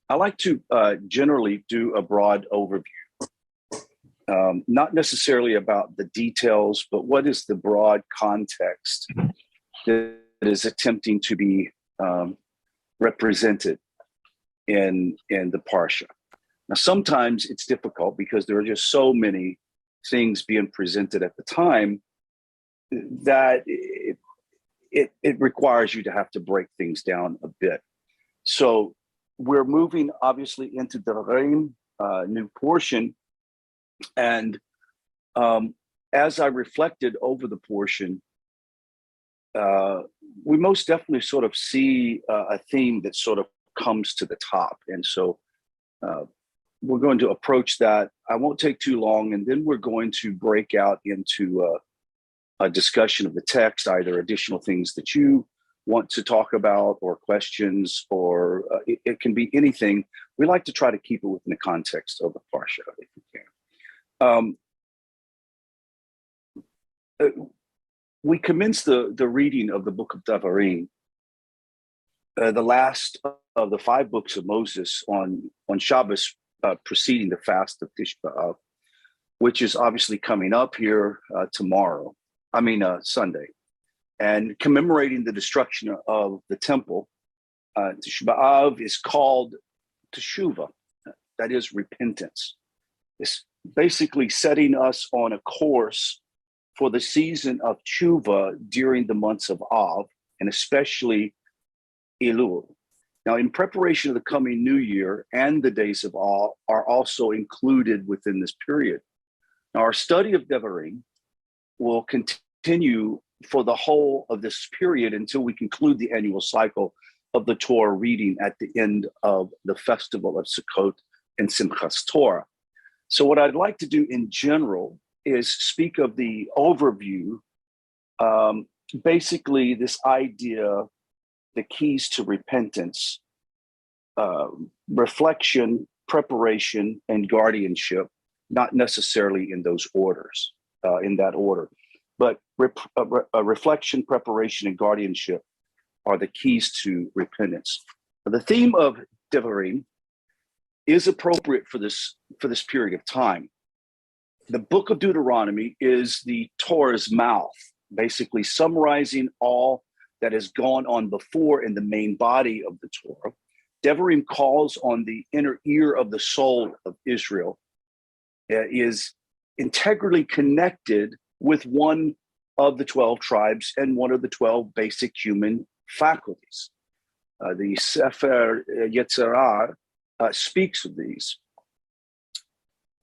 I like to generally do a broad overview, not necessarily about the details, but what is the broad context that is attempting to be represented in the Parsha. Now, sometimes it's difficult because there are just so many things being presented at the time that it requires you to have to break things down a bit. So we're moving obviously into the Reim, new portion. And as I reflected over the portion, we most definitely sort of see a theme that sort of comes to the top. And so we're going to approach that. I won't take too long, and then we're going to break out into a discussion of the text, either additional things that you want to talk about or questions, or it can be anything. We like to try to keep it within the context of the Parsha if we can. We commence the reading of the book of Devarim, the last of the 5 books of Moses on Shabbos, preceding the fast of Tisha B'Av, which is obviously coming up here tomorrow. Sunday, and commemorating the destruction of the temple. Tisha B'Av is called Teshuvah, that is repentance. It's basically setting us on a course for the season of Teshuvah during the months of Av, and especially Elul. Now, in preparation of the coming new year, and the days of Av are also included within this period. Now, our study of Devarim will continue for the whole of this period until we conclude the annual cycle of the Torah reading at the end of the festival of Sukkot and Simchas Torah. So what I'd like to do in general is speak of the overview, basically this idea, the keys to repentance, reflection, preparation, and guardianship, not necessarily in those orders, in that order, but reflection, preparation, and guardianship are the keys to repentance. The theme of Devarim is appropriate for this period of time. The book of Deuteronomy is the Torah's mouth, basically summarizing all that has gone on before in the main body of the Torah. Devarim calls on the inner ear of the soul of Israel, is integrally connected with one of the 12 tribes and one of the 12 basic human faculties. The Sefer Yetzirah speaks of these.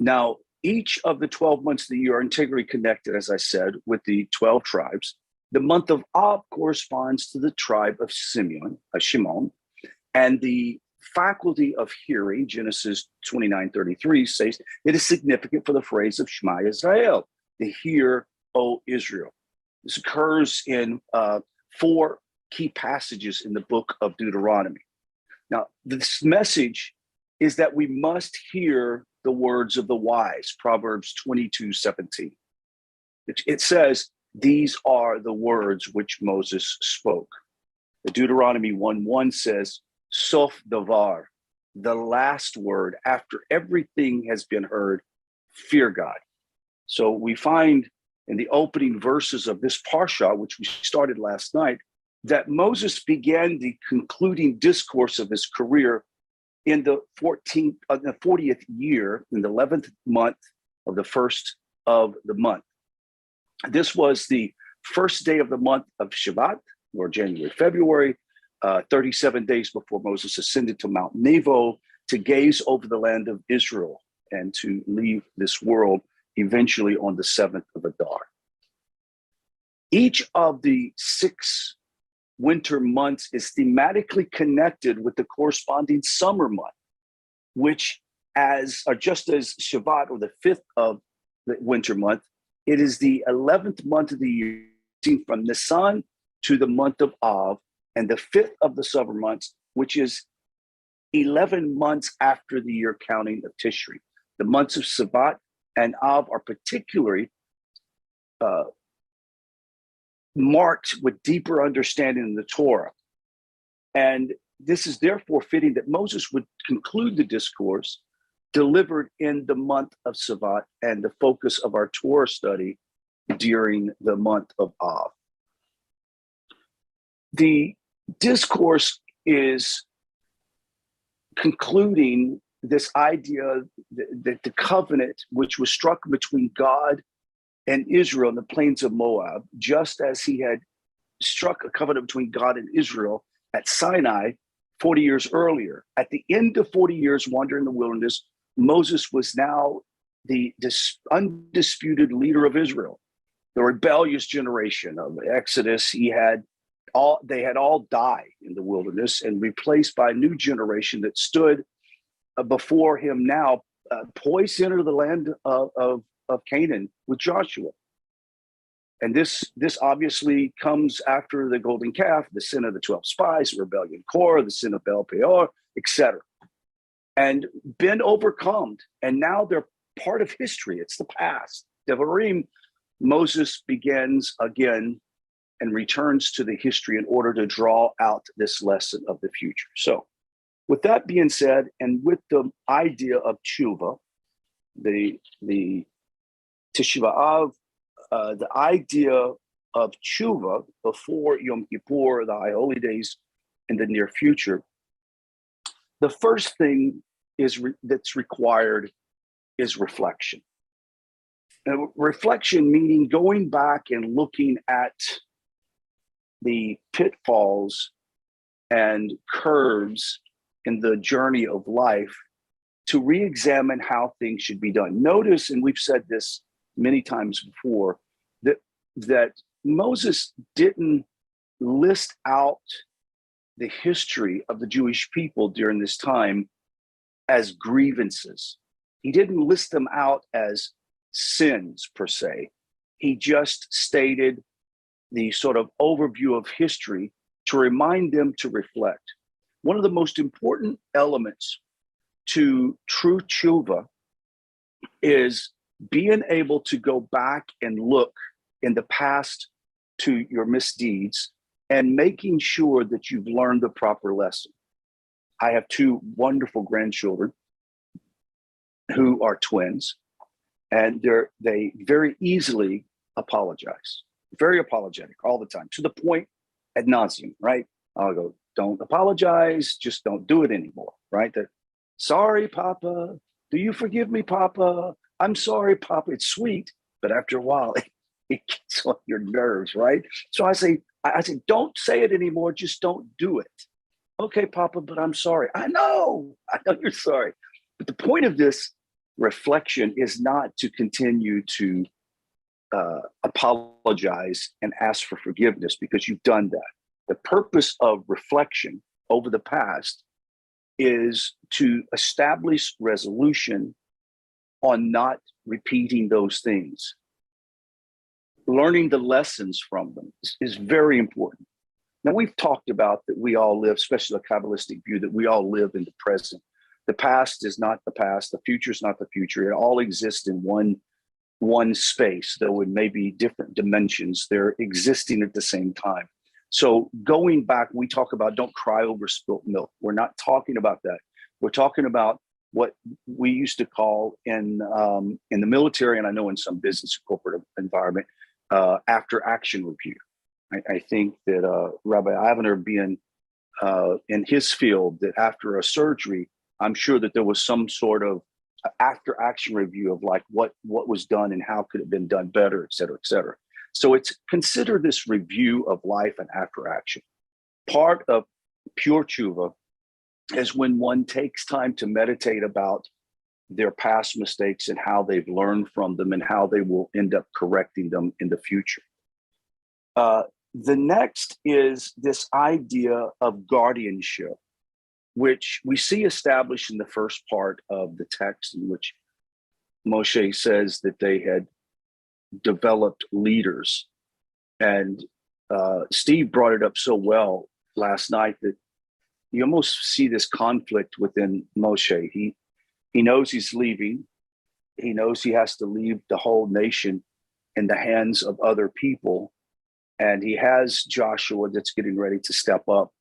Now, each of the 12 months of the year are integrally connected, as I said, with the 12 tribes. The month of Av corresponds to the tribe of Shimon, and the faculty of hearing, Genesis 29:33, says it is significant for the phrase of Shema Yisrael, to hear, O Israel. This occurs in 4 key passages in the book of Deuteronomy. Now, this message is that we must hear the words of the wise, Proverbs 22:17. It says, these are the words which Moses spoke. The Deuteronomy 1:1 says, Sof Davar, the last word after everything has been heard, fear God. So we find in the opening verses of this Parsha, which we started last night, that Moses began the concluding discourse of his career in the 40th year, in the 11th month of the first of the month. This was the first day of the month of Shevat, or January, February, 37 days before Moses ascended to Mount Nebo to gaze over the land of Israel and to leave this world eventually on the 7th of Adar. Each of the 6 winter months is thematically connected with the corresponding summer month, which just as Shevat, or the 5th of the winter month, it is the 11th month of the year, from Nisan to the month of Av, and the 5th of the summer months, which is 11 months after the year counting of Tishri. The months of Shevat and Av are particularly marked with deeper understanding in the Torah. And this is therefore fitting that Moses would conclude the discourse delivered in the month of Savat and the focus of our Torah study during the month of Av. The discourse is concluding this idea that the covenant which was struck between God and Israel in the plains of Moab, just as he had struck a covenant between God and Israel at Sinai 40 years earlier. At the end of 40 years wandering in the wilderness, Moses was now the undisputed leader of Israel, the rebellious generation of Exodus. They had all died in the wilderness and replaced by a new generation that stood before him now, poised to enter the land of Canaan with Joshua. And this obviously comes after the golden calf, the sin of the 12 spies, the rebellion Korah, the sin of Baal Peor, etc. And been overcome. And now they're part of history. It's the past. Devarim, Moses begins again and returns to the history in order to draw out this lesson of the future. So with that being said, and with the idea of tshuva, the Teshuvah Av, the idea of tshuva before Yom Kippur, the High Holy Days in the near future, the first thing that's required is reflection. And reflection meaning going back and looking at the pitfalls and curves in the journey of life to re-examine how things should be done. Notice, and we've said this many times before, that Moses didn't list out the history of the Jewish people during this time as grievances. He didn't list them out as sins per se. He just stated the sort of overview of history to remind them to reflect. One of the most important elements to true tshuva is being able to go back and look in the past to your misdeeds and making sure that you've learned the proper lesson. I have two wonderful grandchildren who are twins, and they very easily apologize, very apologetic all the time, to the point ad nauseum, right? I'll go, don't apologize, just don't do it anymore, right? Sorry, Papa. Do you forgive me, Papa? I'm sorry, Papa. It's sweet, but after a while, it gets on your nerves, right? So I say, don't say it anymore. Just don't do it. Okay, Papa, but I'm sorry. I know you're sorry. But the point of this reflection is not to continue to apologize and ask for forgiveness because you've done that. The purpose of reflection over the past is to establish resolution on not repeating those things. Learning the lessons from them is very important. Now, we've talked about that we all live, especially the Kabbalistic view, that we all live in the present. The past is not the past. The future is not the future. It all exists in one space, though it may be different dimensions. They're existing at the same time. So going back, we talk about don't cry over spilt milk. We're not talking about that. We're talking about what we used to call in the military, and I know in some business and corporate environment, after action review. I think that Rabbi Avner being in his field, that after a surgery, I'm sure that there was some sort of after action review of like what was done and how could it have been done better, et cetera, et cetera. So it's consider this review of life and after action. Part of pure tshuva is when one takes time to meditate about their past mistakes and how they've learned from them and how they will end up correcting them in the future. The next is this idea of guardianship, which we see established in the first part of the text, in which Moshe says that they had developed leaders. And Steve brought it up so well last night that you almost see this conflict within Moshe. He knows he's leaving. He knows he has to leave the whole nation in the hands of other people. And he has Joshua that's getting ready to step up.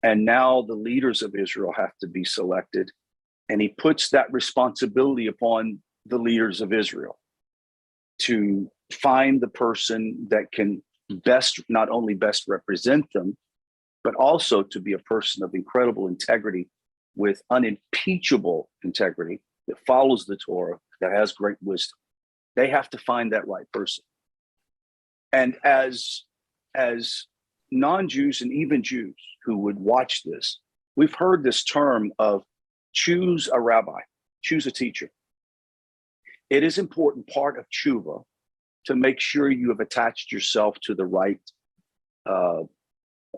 And now the leaders of Israel have to be selected. And he puts that responsibility upon the leaders of Israel to find the person that can best, not only best represent them, but also to be a person of incredible integrity with unimpeachable integrity that follows the Torah, that has great wisdom. They have to find that right person. And as non-Jews and even Jews who would watch this, we've heard this term of choose a rabbi, choose a teacher. It is important part of tshuva to make sure you have attached yourself to the right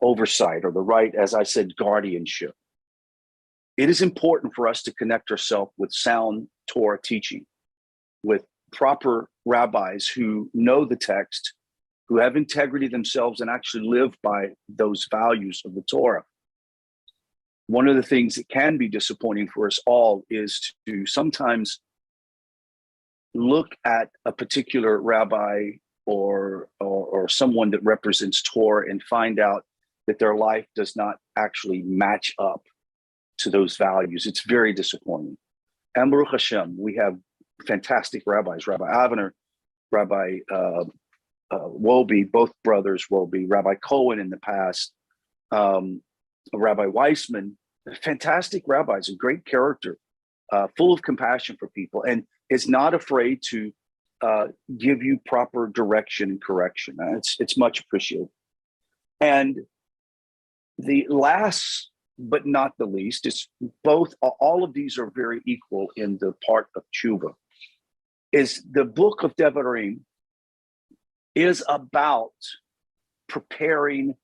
oversight, or the right, as I said, guardianship. It is important for us to connect ourselves with sound Torah teaching, with proper rabbis who know the text, who have integrity themselves and actually live by those values of the Torah. One of the things that can be disappointing for us all is to sometimes look at a particular rabbi or someone that represents Torah and find out that their life does not actually match up to those values. It's very disappointing. And Baruch Hashem, we have fantastic rabbis, Rabbi Avner, Rabbi Wolbe, both brothers Wolbe, Rabbi Cohen in the past, Rabbi Weissman, fantastic rabbis, a great character, full of compassion for people, and is not afraid to give you proper direction and correction. It's much appreciated. And the last but not the least is all of these are very equal in the part of tshuva, is the book of Devarim is about preparing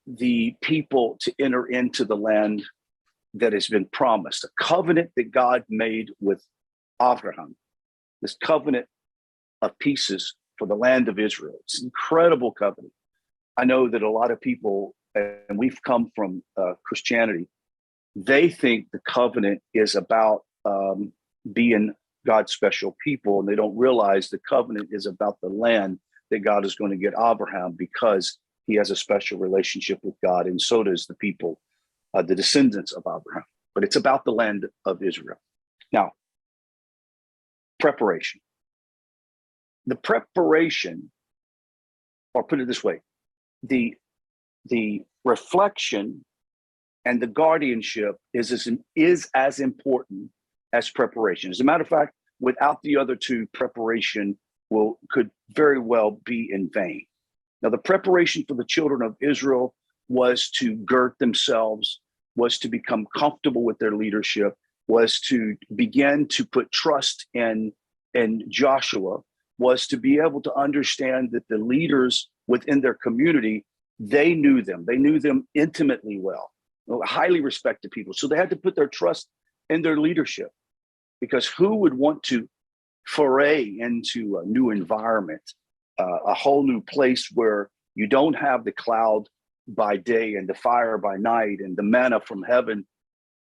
the people to enter into the land that has been promised, a covenant that God made with Abraham, this covenant of pieces for the land of Israel. It's an incredible covenant. I know that a lot of people, and we've come from Christianity, they think the covenant is about being God's special people, and they don't realize the covenant is about the land that God is going to get Abraham, because he has a special relationship with God, and so does the people, the descendants of Abraham. But it's about the land of Israel. Now, preparation. The preparation, or put it this way, the reflection and the guardianship is as important as preparation. As a matter of fact, without the other two, preparation could very well be in vain. Now, the preparation for the children of Israel was to gird themselves, was to become comfortable with their leadership, was to begin to put trust in Joshua, was to be able to understand that the leaders within their community, they knew them intimately well, highly respected people. So they had to put their trust in their leadership, because who would want to foray into a new environment, a whole new place where you don't have the cloud by day and the fire by night and the manna from heaven?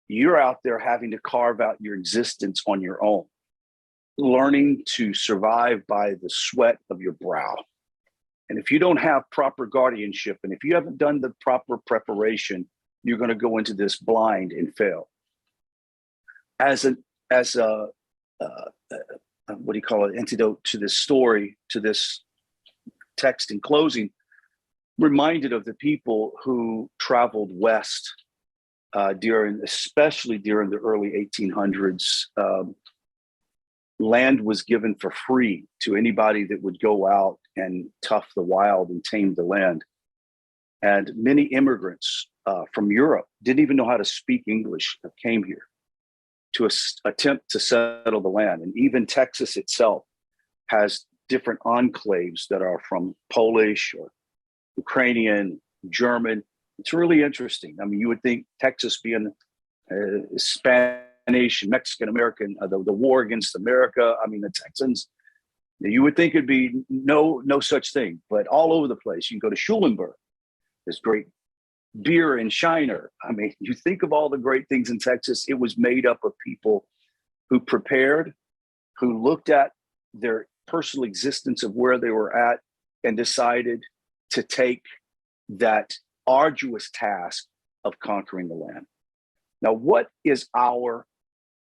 You're out there having to carve out your existence on your own, learning to survive by the sweat of your brow. And if you don't have proper guardianship, and if you haven't done the proper preparation, you're going to go into this blind and fail. As a what do you call it, antidote to this story, to this text in closing, reminded of the people who traveled west especially during the early 1800s. Land was given for free to anybody that would go out and tough the wild and tame the land. And many immigrants from Europe didn't even know how to speak English, came here to attempt to settle the land. And even Texas itself has different enclaves that are from Polish or Ukrainian, German. It's really interesting. I mean, you would think Texas being Spanish and Mexican American, the war against America, I mean, the Texans, you would think it'd be no such thing, but all over the place. You can go to Schulenburg, there's great beer in Shiner. I mean, you think of all the great things in Texas, it was made up of people who prepared, who looked at their personal existence of where they were at and decided to take that arduous task of conquering the land. Now, what is our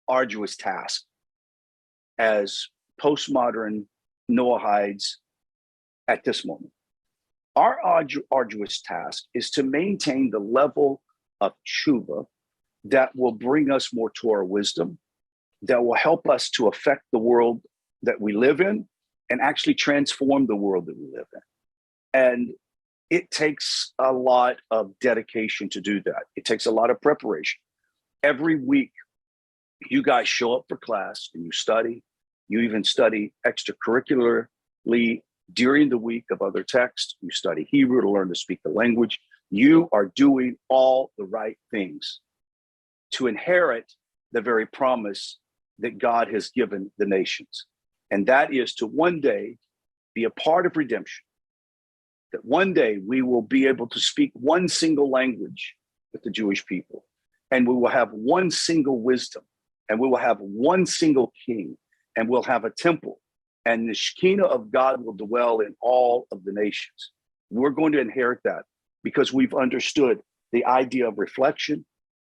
arduous task as postmodern Noahides at this moment? Our arduous task is to maintain the level of tshuva that will bring us more Torah wisdom, that will help us to affect the world that we live in and actually transform the world that we live in. And it takes a lot of dedication to do that. It takes a lot of preparation. Every week, you guys show up for class and you study. You even study extracurricularly during the week of other texts. You study Hebrew to learn to speak the language. You are doing all the right things to inherit the very promise that God has given the nations. And that is to one day be a part of redemption. That one day we will be able to speak one single language with the Jewish people. And we will have one single wisdom. And we will have one single king. And we'll have a temple. And the Shekinah of God will dwell in all of the nations. We're going to inherit that because we've understood the idea of reflection,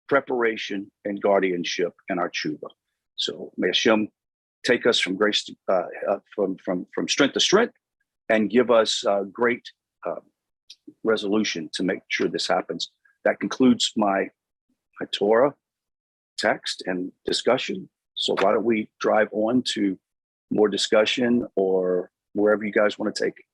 preparation, and guardianship in our tshuva. So may Hashem take us from grace to, from strength to strength and give us great resolution to make sure this happens. That concludes my Torah text and discussion. So why don't we drive on to more discussion or wherever you guys want to take it.